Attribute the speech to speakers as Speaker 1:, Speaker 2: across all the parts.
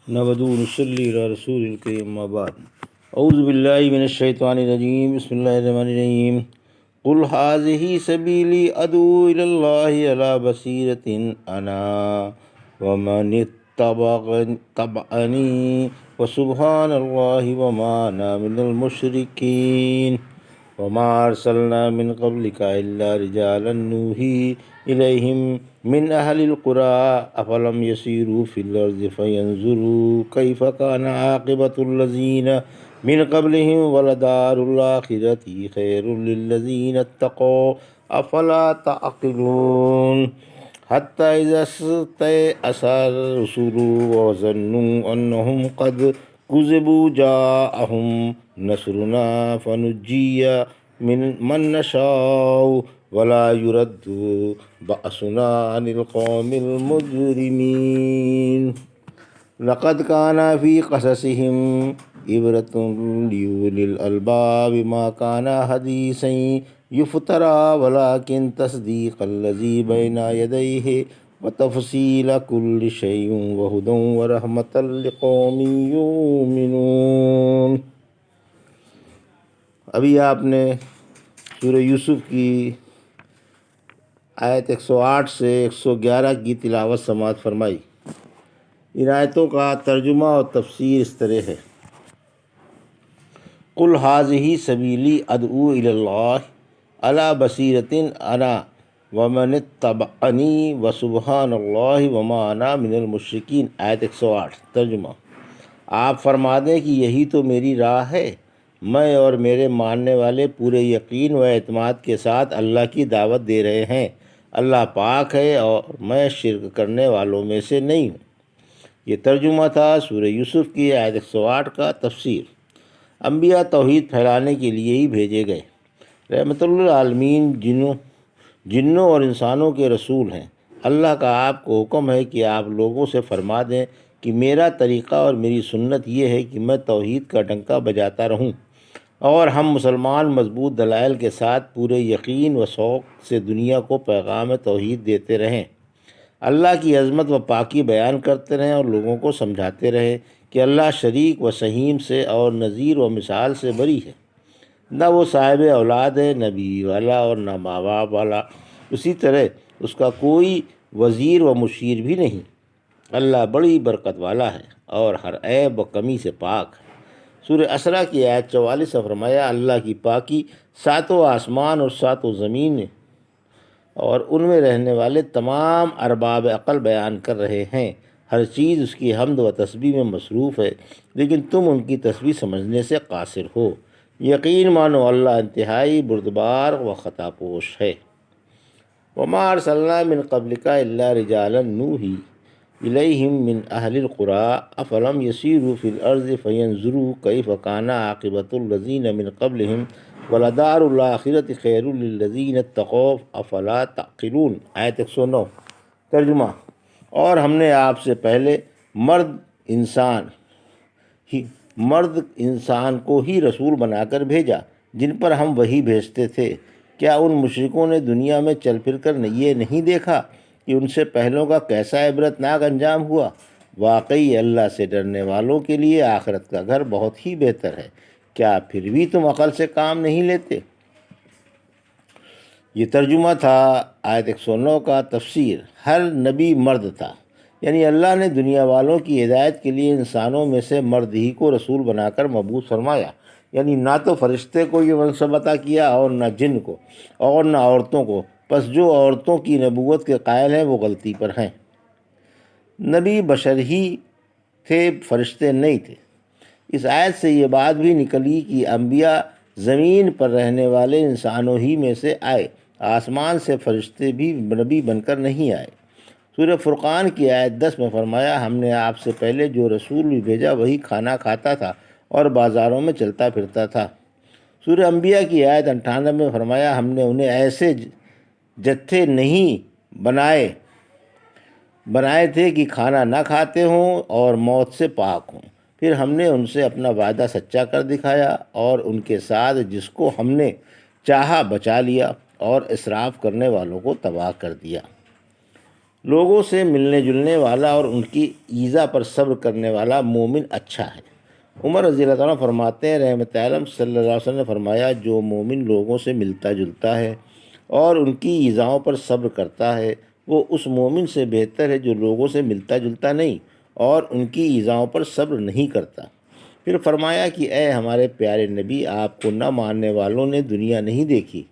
Speaker 1: نحمدہ و نصلی علی رسول الکریم اما بعد اعوذ باللہ من الشیطان الرجیم بسم اللہ الرحمن الرحیم قل ھذہ سبیلی ادعو الی اللہ علی بصیرۃ انا ومن اتبعنی وسبحان اللہ وما انا من المشرکین وما ارسلنا من قبلک الا رجالا نوحی الیہم من اہل القری افلم یسیروا فی الارض فینظروا کیف کان عاقبۃ الذین من قبلہم ولدار الآخرۃ خیر للذین اتقوا افلا تعقلون حتی اذا استیأس الرسل وظنوا انہم قد کذبوا جاءہم نصرنا فنجی من نشاء ولا يرد بأسنا عن القوم المجرمين لقد كان في قصصهم عبرة لأولي الألباب ما كان حديثا يفترى ولكن تصديق الذي بين يديه وتفصيل كل شيء وهدى ورحمة لقوم يؤمنون۔ ابھی آپ نے سورہ یوسف کی آیت 108 سے 111 کی تلاوت سماعت فرمائی۔ ان آیتوں کا ترجمہ اور تفسیر اس طرح ہے: قل ھذہ سبیلی ادعو الی اللہ علی بصیرۃ انا ومن اتبعنی وسبحان اللہ وما انا من المشرکین۔ آیت 108 ترجمہ: آپ فرما دیں کہ یہی تو میری راہ ہے، میں اور میرے ماننے والے پورے یقین و اعتماد کے ساتھ اللہ کی دعوت دے رہے ہیں۔ اللہ پاک ہے اور میں شرک کرنے والوں میں سے نہیں ہوں۔ یہ ترجمہ تھا سورہ یوسف کی آیت 108 کا۔ تفسیر: انبیاء توحید پھیلانے کے لیے ہی بھیجے گئے، رحمت للعالمین جنوں اور انسانوں کے رسول ہیں۔ اللہ کا آپ کو حکم ہے کہ آپ لوگوں سے فرما دیں کہ میرا طریقہ اور میری سنت یہ ہے کہ میں توحید کا ڈنکا بجاتا رہوں اور ہم مسلمان مضبوط دلائل کے ساتھ پورے یقین و شوق سے دنیا کو پیغام توحید دیتے رہیں، اللہ کی عظمت و پاکی بیان کرتے رہیں اور لوگوں کو سمجھاتے رہیں کہ اللہ شریک و سہیم سے اور نظیر و مثال سے بری ہے۔ نہ وہ صاحب اولاد ہے، نہ بیوی والا اور نہ ماں باپ والا، اسی طرح اس کا کوئی وزیر و مشیر بھی نہیں۔ اللہ بڑی برکت والا ہے اور ہر عیب و کمی سے پاک ہے۔ سورہ اسراء کی آیت 44 سے فرمایا: اللہ کی پاکی ساتوں آسمان اور ساتوں زمین اور ان میں رہنے والے تمام ارباب عقل بیان کر رہے ہیں۔ ہر چیز اس کی حمد و تسبیح میں مصروف ہے، لیکن تم ان کی تسبیح سمجھنے سے قاصر ہو۔ یقین مانو اللہ انتہائی بردبار و خطا پوش ہے۔ وما ارسلنا من قبلک الا رجالا نوحی الیہم من اہل القری افلم یسیروا فی الارض فینظروا کیف کان عاقبۃ الذین من قبلہم ولدار الآخرۃ خیر للذین اتقوا افلا تعقلون۔ آیت 109 ترجمہ: اور ہم نے آپ سے پہلے مرد انسان کو ہی رسول بنا کر بھیجا جن پر ہم وحی بھیجتے تھے۔ کیا ان مشرکوں نے دنیا میں چل پھر کر یہ نہیں دیکھا کہ ان سے پہلوں کا کیسا عبرتناک انجام ہوا؟ واقعی اللہ سے ڈرنے والوں کے لیے آخرت کا گھر بہت ہی بہتر ہے۔ کیا پھر بھی تم عقل سے کام نہیں لیتے؟ یہ ترجمہ تھا آیت 109 کا۔ تفسیر: ہر نبی مرد تھا، یعنی اللہ نے دنیا والوں کی ہدایت کے لیے انسانوں میں سے مرد ہی کو رسول بنا کر مبعوث فرمایا، یعنی نہ تو فرشتے کو یہ منصب عطا کیا اور نہ جن کو اور نہ عورتوں کو۔ پس جو عورتوں کی نبوت کے قائل ہیں وہ غلطی پر ہیں۔ نبی بشر ہی تھے، فرشتے نہیں تھے۔ اس آیت سے یہ بات بھی نکلی کہ انبیاء زمین پر رہنے والے انسانوں ہی میں سے آئے، آسمان سے فرشتے بھی نبی بن کر نہیں آئے۔ سورہ فرقان کی آیت 10 میں فرمایا: ہم نے آپ سے پہلے جو رسول بھی بھیجا وہی کھانا کھاتا تھا اور بازاروں میں چلتا پھرتا تھا۔ سورہ انبیاء کی آیت 98 میں فرمایا: ہم نے انہیں ایسے جتھے نہیں بنائے تھے کہ کھانا نہ کھاتے ہوں اور موت سے پاک ہوں۔ پھر ہم نے ان سے اپنا وعدہ سچا کر دکھایا اور ان کے ساتھ جس کو ہم نے چاہا بچا لیا اور اسراف کرنے والوں کو تباہ کر دیا۔ لوگوں سے ملنے جلنے والا اور ان کی ایذا پر صبر کرنے والا مومن اچھا ہے۔ عمر رضی اللہ تعالیٰ فرماتے ہیں، رحمت عالم صلی اللہ علیہ وسلم نے فرمایا، جو مومن لوگوں سے ملتا جلتا ہے اور ان کی ایذاؤں پر صبر کرتا ہے، وہ اس مومن سے بہتر ہے جو لوگوں سے ملتا جلتا نہیں اور ان کی ایذاؤں پر صبر نہیں کرتا۔ پھر فرمایا کہ اے ہمارے پیارے نبی، آپ کو نہ ماننے والوں نے دنیا نہیں دیکھی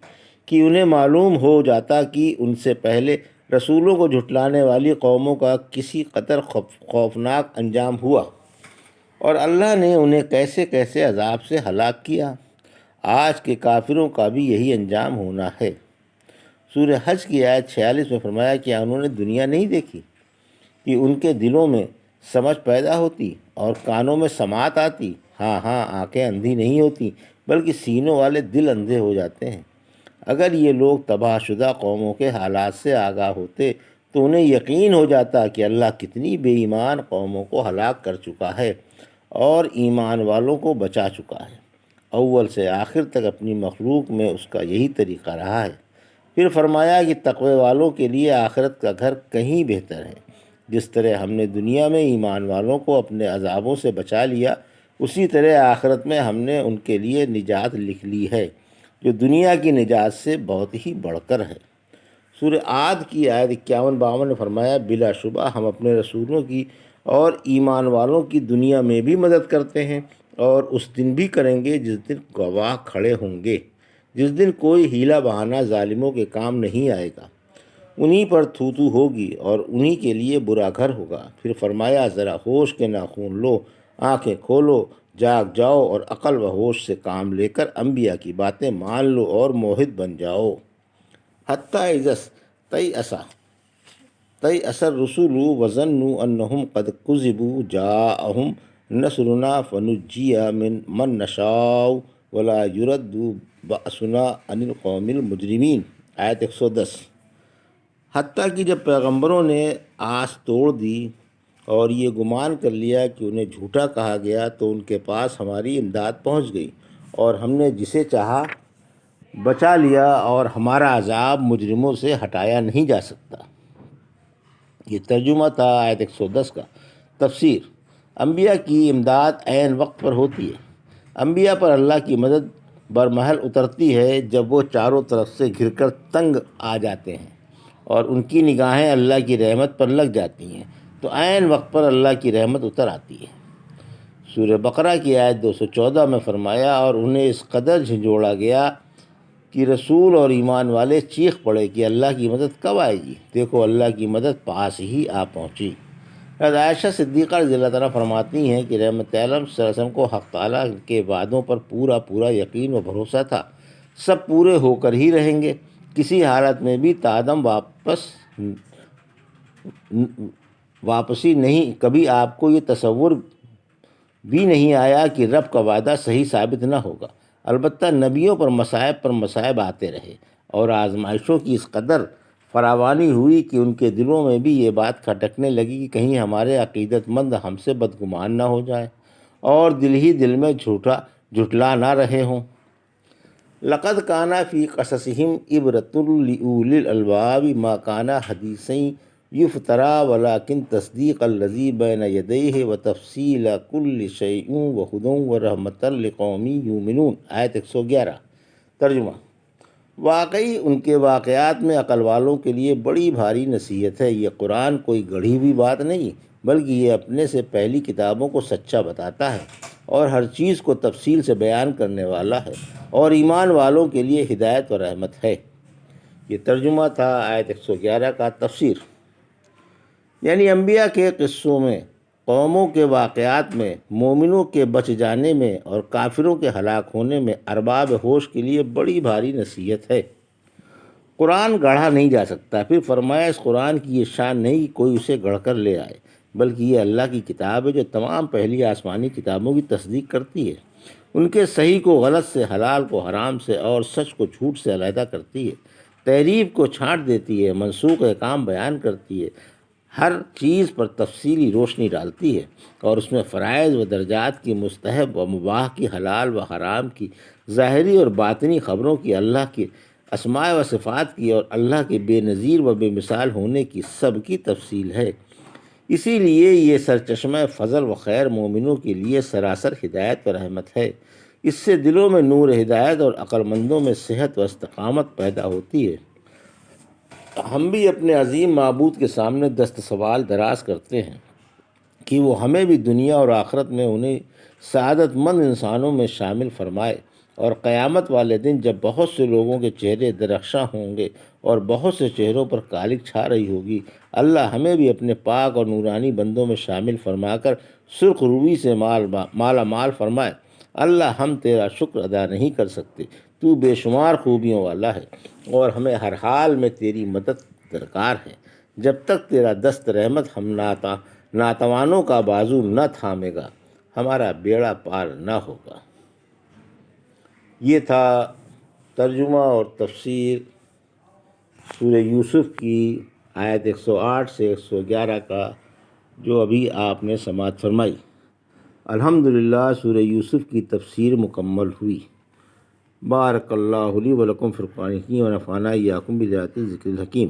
Speaker 1: کہ انہیں معلوم ہو جاتا کہ ان سے پہلے رسولوں کو جھٹلانے والی قوموں کا کسی قدر خوفناک انجام ہوا اور اللہ نے انہیں کیسے کیسے عذاب سے ہلاک کیا۔ آج کے کافروں کا بھی یہی انجام ہونا ہے۔ سورہ حج کی آیت 46 میں فرمایا کہ انہوں نے دنیا نہیں دیکھی کہ ان کے دلوں میں سمجھ پیدا ہوتی اور کانوں میں سماعت آتی۔ ہاں آنکھیں اندھی نہیں ہوتی بلکہ سینوں والے دل اندھے ہو جاتے ہیں۔ اگر یہ لوگ تباہ شدہ قوموں کے حالات سے آگاہ ہوتے تو انہیں یقین ہو جاتا کہ اللہ کتنی بے ایمان قوموں کو ہلاک کر چکا ہے اور ایمان والوں کو بچا چکا ہے۔ اول سے آخر تک اپنی مخلوق میں اس کا یہی طریقہ رہا ہے۔ پھر فرمایا کہ تقوی والوں کے لیے آخرت کا گھر کہیں بہتر ہے۔ جس طرح ہم نے دنیا میں ایمان والوں کو اپنے عذابوں سے بچا لیا، اسی طرح آخرت میں ہم نے ان کے لیے نجات لکھ لی ہے جو دنیا کی نجات سے بہت ہی بڑھ کر ہے۔ سورہ عاد کی آیت 51-52 نے فرمایا، بلا شبہ ہم اپنے رسولوں کی اور ایمان والوں کی دنیا میں بھی مدد کرتے ہیں اور اس دن بھی کریں گے جس دن گواہ کھڑے ہوں گے، جس دن کوئی ہیلا بہانہ ظالموں کے کام نہیں آئے گا۔ انہی پر تھوتو ہوگی اور انہی کے لیے برا گھر ہوگا۔ پھر فرمایا، ذرا ہوش کے ناخون لو، آنکھیں کھولو، جاگ جاؤ اور عقل و ہوش سے کام لے کر انبیاء کی باتیں مان لو اور موحد بن جاؤ۔ حتیٰ اذا استیأس الرسل وظنوا انہم قد کذبوا جاءہم نصرنا فنجی من نشاء ولا یرد بأسنا عن القوم المجرمین، آیت 110۔ حتیٰ کہ جب پیغمبروں نے آس توڑ دی اور یہ گمان کر لیا کہ انہیں جھوٹا کہا گیا تو ان کے پاس ہماری امداد پہنچ گئی اور ہم نے جسے چاہا بچا لیا اور ہمارا عذاب مجرموں سے ہٹایا نہیں جا سکتا۔ یہ ترجمہ تھا آیت 110 کا۔ تفسیر: انبیاء کی امداد عین وقت پر ہوتی ہے۔ انبیاء پر اللہ کی مدد برمحل اترتی ہے جب وہ چاروں طرف سے گھر کر تنگ آ جاتے ہیں اور ان کی نگاہیں اللہ کی رحمت پر لگ جاتی ہیں تو عین وقت پر اللہ کی رحمت اتر آتی ہے۔ سورہ بقرہ کی آیت 214 میں فرمایا، اور انہیں اس قدر جھنجھوڑا گیا کہ رسول اور ایمان والے چیخ پڑے کہ اللہ کی مدد کب آئے گی؟ دیکھو اللہ کی مدد پاس ہی آ پہنچی۔ حضرت عائشہ صدیقہ رضی اللہ تعالیٰ فرماتی ہیں کہ رحمت عالم صلی اللہ علیہ وسلم کو حق تعالیٰ کے وعدوں پر پورا یقین و بھروسہ تھا، سب پورے ہو کر ہی رہیں گے، کسی حالت میں بھی تادم واپسی نہیں۔ کبھی آپ کو یہ تصور بھی نہیں آیا کہ رب کا وعدہ صحیح ثابت نہ ہوگا۔ البتہ نبیوں پر مصائب آتے رہے اور آزمائشوں کی اس قدر فراوانی ہوئی کہ ان کے دلوں میں بھی یہ بات کھٹکنے لگی کہ کہیں ہمارے عقیدت مند ہم سے بدگمان نہ ہو جائیں اور دل ہی دل میں جھٹلا نہ رہے ہوں۔ لقد کان فی قصصہم عبرۃ لأولی الالباب ما کان حدیثا یفتری ولکن تصدیق الذی بین یدیہ وتفصیل کل شیء وہدی ورحمۃ لقوم یؤمنون، آیت 111۔ ترجمہ: واقعی ان کے واقعات میں عقل والوں کے لیے بڑی بھاری نصیحت ہے۔ یہ قرآن کوئی گڑھی ہوئی بات نہیں بلکہ یہ اپنے سے پہلی کتابوں کو سچا بتاتا ہے اور ہر چیز کو تفصیل سے بیان کرنے والا ہے اور ایمان والوں کے لیے ہدایت و رحمت ہے۔ یہ ترجمہ تھا آیت 111 کا۔ تفسیر: یعنی انبیاء کے قصوں میں، قوموں کے واقعات میں، مومنوں کے بچ جانے میں اور کافروں کے ہلاک ہونے میں ارباب ہوش کے لیے بڑی بھاری نصیحت ہے۔ قرآن گڑھا نہیں جا سکتا۔ پھر فرمایا، اس قرآن کی یہ شان نہیں کہ کوئی اسے گڑھ کر لے آئے، بلکہ یہ اللہ کی کتاب ہے جو تمام پہلی آسمانی کتابوں کی تصدیق کرتی ہے، ان کے صحیح کو غلط سے، حلال کو حرام سے اور سچ کو جھوٹ سے علیحدہ کرتی ہے، تحریف کو چھانٹ دیتی ہے، منسوخ احکام بیان کرتی ہے، ہر چیز پر تفصیلی روشنی ڈالتی ہے اور اس میں فرائض و درجات کی، مستحب و مباح کی، حلال و حرام کی، ظاہری اور باطنی خبروں کی، اللہ اسماء و صفات کی اور اللہ کے بے نظیر و بے مثال ہونے کی سب کی تفصیل ہے۔ اسی لیے یہ سرچشمہ فضل و خیر مومنوں کے لیے سراسر ہدایت و رحمت ہے۔ اس سے دلوں میں نور ہدایت اور عقل مندوں میں صحت و استقامت پیدا ہوتی ہے۔ ہم بھی اپنے عظیم معبود کے سامنے دست سوال دراز کرتے ہیں کہ وہ ہمیں بھی دنیا اور آخرت میں انہیں سعادت مند انسانوں میں شامل فرمائے، اور قیامت والے دن جب بہت سے لوگوں کے چہرے درخشاں ہوں گے اور بہت سے چہروں پر کالک چھا رہی ہوگی، اللہ ہمیں بھی اپنے پاک اور نورانی بندوں میں شامل فرما کر سرخ روی سے مالا مال فرمائے۔ اللہ ہم تیرا شکر ادا نہیں کر سکتے، تو بے شمار خوبیوں والا ہے، اور ہمیں ہر حال میں تیری مدد درکار ہے۔ جب تک تیرا دست رحمت ہم ناتوانوں کا بازو نہ تھامے گا، ہمارا بیڑا پار نہ ہوگا۔ یہ تھا ترجمہ اور تفسیر سورہ یوسف کی آیت 108 سے 111 کا، جو ابھی آپ نے سماعت فرمائی۔ الحمدللہ سورہ یوسف کی تفسیر مکمل ہوئی۔ بارک اللہ لی و لکم فی القرآن الحکیم و نفعنی ایاکم بآیات الذکر الحکیم۔